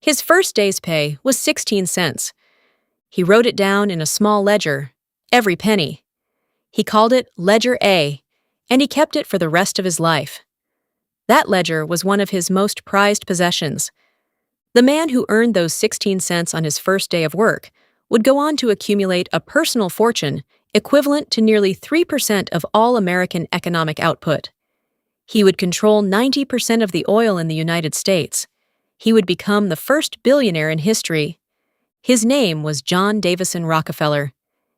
His first day's pay was 16 cents. He wrote it down in a small ledger, every penny. He called it Ledger A, and he kept it for the rest of his life. That ledger was one of his most prized possessions. The man who earned those 16 cents on his first day of work would go on to accumulate a personal fortune equivalent to nearly 3% of all American economic output. He would control 90% of the oil in the United States. He would become the first billionaire in history. His name was John Davison Rockefeller,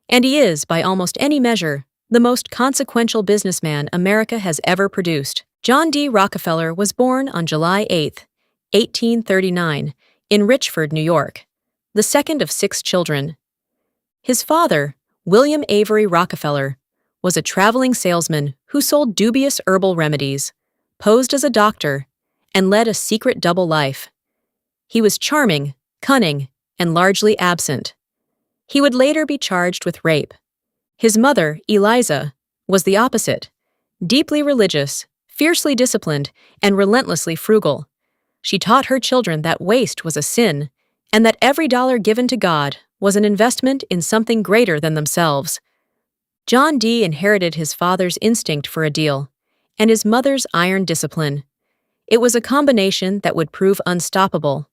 and he is, by almost any measure, the most consequential businessman America has ever produced. John D. Rockefeller was born on July 8, 1839, in Richford, New York, the second of 6 children. His father, William Avery Rockefeller, was a traveling salesman who sold dubious herbal remedies, posed as a doctor, and led a secret double life. He was charming, cunning, and largely absent. He would later be charged with rape. His mother, Eliza, was the opposite, deeply religious, fiercely disciplined, and relentlessly frugal. She taught her children that waste was a sin, and that every dollar given to God was an investment in something greater than themselves. John D. inherited his father's instinct for a deal, and his mother's iron discipline. It was a combination that would prove unstoppable.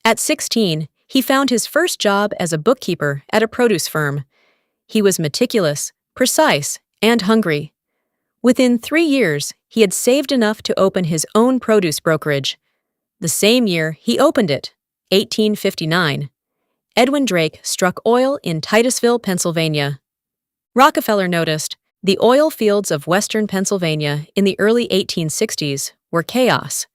At 16, he found his first job as a bookkeeper at a produce firm. He was meticulous, precise, and hungry. Within 3 years, he had saved enough to open his own produce brokerage. The same year, he opened it, 1859. Edwin Drake struck oil in Titusville, Pennsylvania. Rockefeller noticed the oil fields of western Pennsylvania in the early 1860s were chaos.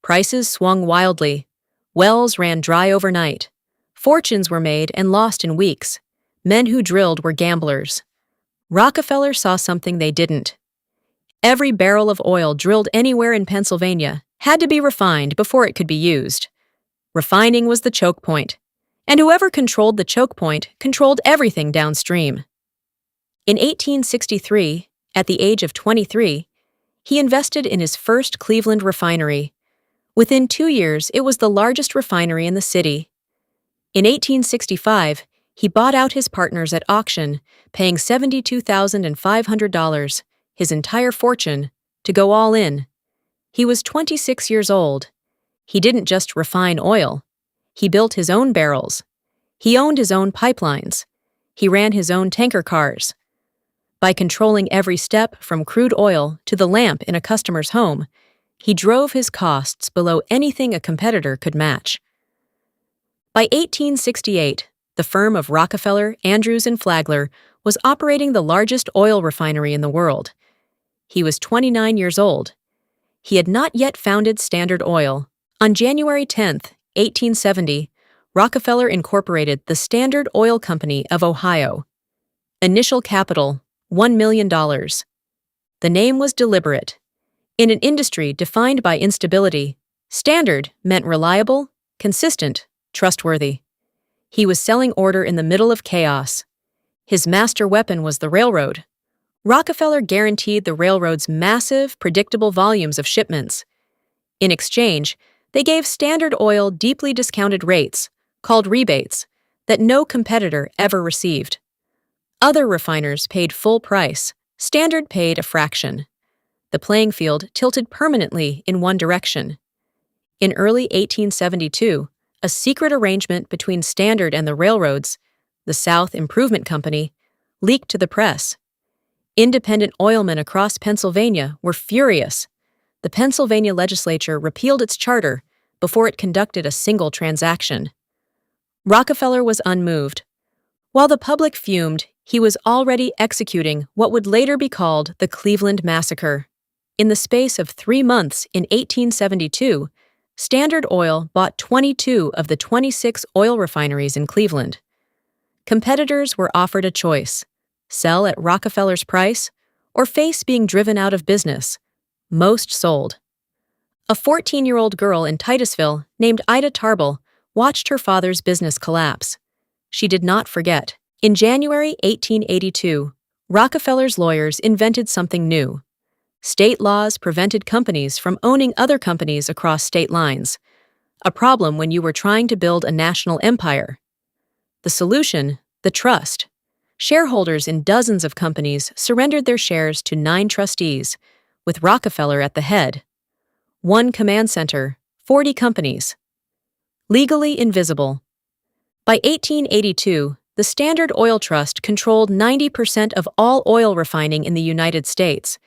Prices swung wildly. Wells ran dry overnight. Fortunes were made and lost in weeks. Men who drilled were gamblers. Rockefeller saw something they didn't. Every barrel of oil drilled anywhere in Pennsylvania had to be refined before it could be used. Refining was the choke point, and whoever controlled the choke point controlled everything downstream. In 1863, at the age of 23, he invested in his first Cleveland refinery. Within 2 years, it was the largest refinery in the city. In 1865, he bought out his partners at auction, paying $72,500, his entire fortune, to go all in. He was 26 years old. He didn't just refine oil. He built his own barrels. He owned his own pipelines. He ran his own tanker cars. By controlling every step from crude oil to the lamp in a customer's home, he drove his costs below anything a competitor could match. By 1868, the firm of Rockefeller, Andrews, and Flagler was operating the largest oil refinery in the world. He was 29 years old. He had not yet founded Standard Oil. On January 10, 1870, Rockefeller incorporated the Standard Oil Company of Ohio. Initial capital, $1 million. The name was deliberate. In an industry defined by instability, Standard meant reliable, consistent, trustworthy. He was selling order in the middle of chaos. His master weapon was the railroad. Rockefeller guaranteed the railroad's massive, predictable volumes of shipments. In exchange, they gave Standard Oil deeply discounted rates, called rebates, that no competitor ever received. Other refiners paid full price. Standard paid a fraction. The playing field tilted permanently in one direction. In early 1872, a secret arrangement between Standard and the railroads, the South Improvement Company, leaked to the press. Independent oilmen across Pennsylvania were furious. The Pennsylvania legislature repealed its charter before it conducted a single transaction. Rockefeller was unmoved. While the public fumed, he was already executing what would later be called the Cleveland Massacre. In the space of 3 months in 1872, Standard Oil bought 22 of the 26 oil refineries in Cleveland. Competitors were offered a choice: sell at Rockefeller's price or face being driven out of business. Most sold. A 14-year-old girl in Titusville named Ida Tarbell watched her father's business collapse. She did not forget. In January 1882, Rockefeller's lawyers invented something new. State laws prevented companies from owning other companies across state lines. a problem when you were trying to build a national empire. The solution: the trust. Shareholders in dozens of companies surrendered their shares to 9 trustees, with Rockefeller at the head. One command center, 40 companies. Legally invisible. By 1882, the Standard Oil Trust controlled 90% of all oil refining in the United States.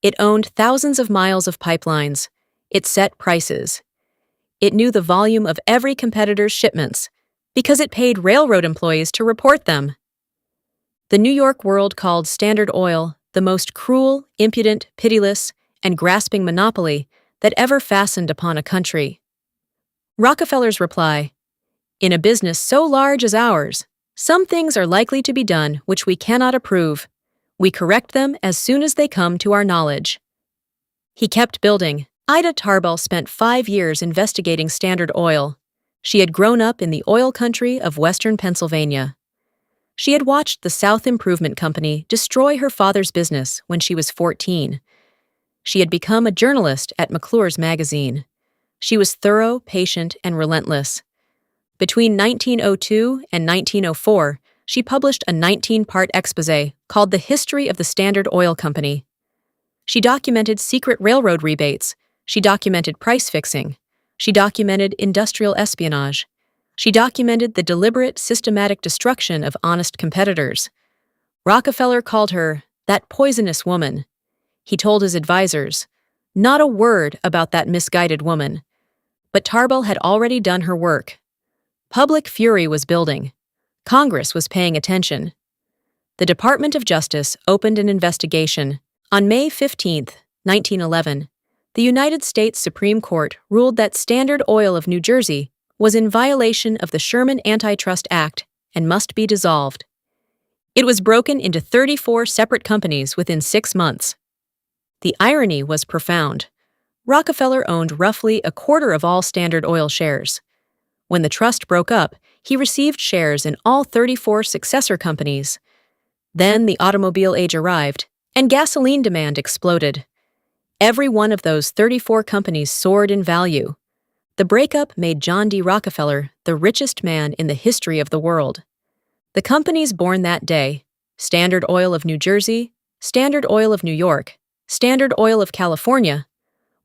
It owned thousands of miles of pipelines. It set prices. It knew the volume of every competitor's shipments because it paid railroad employees to report them. The New York World called Standard Oil the most cruel, impudent, pitiless, and grasping monopoly that ever fastened upon a country. Rockefeller's reply: "In a business so large as ours, some things are likely to be done which we cannot approve. We correct them as soon as they come to our knowledge." He kept building. Ida Tarbell spent 5 years investigating Standard Oil. She had grown up in the oil country of western Pennsylvania. She had watched the South Improvement Company destroy her father's business when she was 14. She had become a journalist at McClure's magazine. She was thorough, patient, and relentless. Between 1902 and 1904, she published a 19-part exposé called The History of the Standard Oil Company. She documented secret railroad rebates. She documented price fixing. She documented industrial espionage. She documented the deliberate, systematic destruction of honest competitors. Rockefeller called her that poisonous woman. He told his advisors, not a word about that misguided woman. But Tarbell had already done her work. Public fury was building. Congress was paying attention. The Department of Justice opened an investigation. On May 15, 1911, the United States Supreme Court ruled that Standard Oil of New Jersey was in violation of the Sherman Antitrust Act and must be dissolved. It was broken into 34 separate companies within 6 months. The irony was profound. Rockefeller owned roughly a quarter of all Standard Oil shares. When the trust broke up, he received shares in all 34 successor companies. Then the automobile age arrived, and gasoline demand exploded. Every one of those 34 companies soared in value. The breakup made John D. Rockefeller the richest man in the history of the world. The companies born that day, Standard Oil of New Jersey, Standard Oil of New York, Standard Oil of California,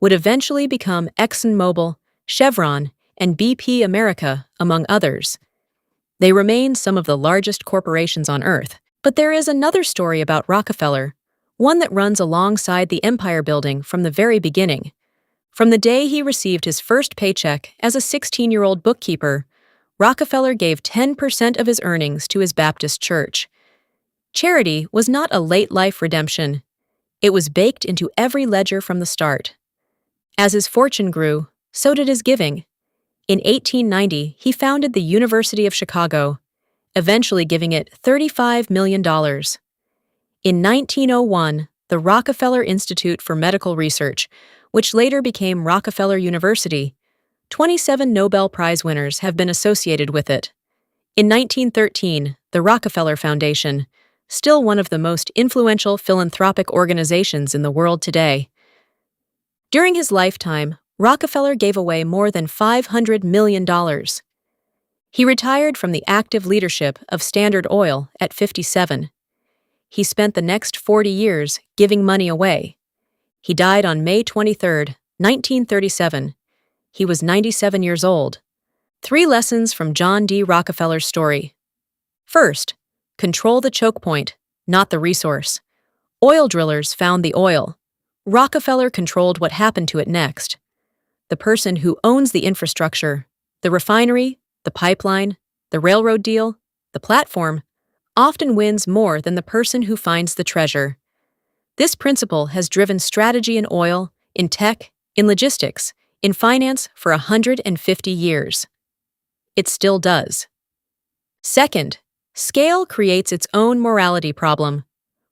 would eventually become ExxonMobil, Chevron, and BP America, among others. They remain some of the largest corporations on Earth. But there is another story about Rockefeller, one that runs alongside the empire building from the very beginning. From the day he received his first paycheck as a 16-year-old bookkeeper, Rockefeller gave 10% of his earnings to his Baptist church. Charity was not a late-life redemption. It was baked into every ledger from the start. As his fortune grew, so did his giving. In 1890, he founded the University of Chicago, eventually giving it $35 million. In 1901, the Rockefeller Institute for Medical Research, which later became Rockefeller University, 27 Nobel Prize winners have been associated with it. In 1913, the Rockefeller Foundation, still one of the most influential philanthropic organizations in the world today. During his lifetime, Rockefeller gave away more than $500 million. He retired from the active leadership of Standard Oil at 57. He spent the next 40 years giving money away. He died on May 23, 1937. He was 97 years old. 3 lessons from John D. Rockefeller's story. First, control the choke point, not the resource. Oil drillers found the oil. Rockefeller controlled what happened to it next. The person who owns the infrastructure, the refinery, the pipeline, the railroad deal, the platform, often wins more than the person who finds the treasure. This principle has driven strategy in oil, in tech, in logistics, in finance for 150 years. It still does. Second, scale creates its own morality problem.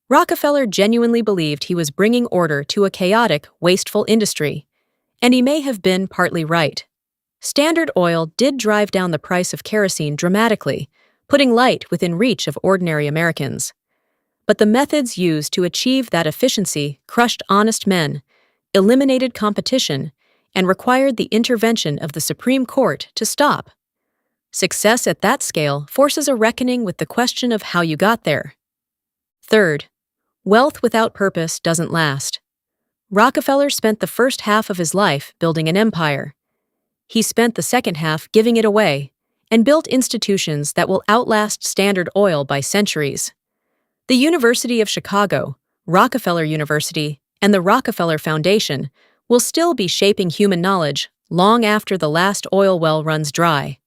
Rockefeller genuinely believed he was bringing order to a chaotic, wasteful industry, and he may have been partly right. Standard Oil did drive down the price of kerosene dramatically, putting light within reach of ordinary Americans. But the methods used to achieve that efficiency crushed honest men, eliminated competition, and required the intervention of the Supreme Court to stop. Success at that scale forces a reckoning with the question of how you got there. Third, wealth without purpose doesn't last. Rockefeller spent the first half of his life building an empire. He spent the second half giving it away and built institutions that will outlast Standard Oil by centuries. The University of Chicago, Rockefeller University, and the Rockefeller Foundation will still be shaping human knowledge long after the last oil well runs dry.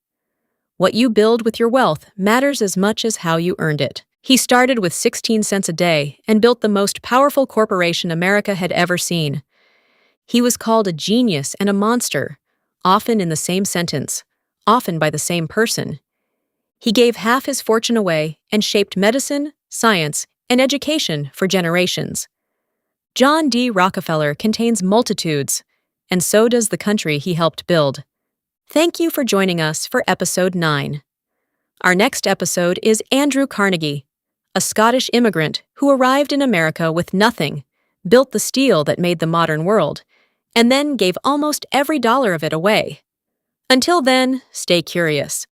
What you build with your wealth matters as much as how you earned it. He started with 16 cents a day and built the most powerful corporation America had ever seen. He was called a genius and a monster, often in the same sentence, often by the same person. He gave half his fortune away and shaped medicine, science, and education for generations. John D. Rockefeller contains multitudes, and so does the country he helped build. Thank you for joining us for Episode 9. Our next episode is Andrew Carnegie, a Scottish immigrant who arrived in America with nothing, built the steel that made the modern world, and then gave almost every dollar of it away. Until then, stay curious.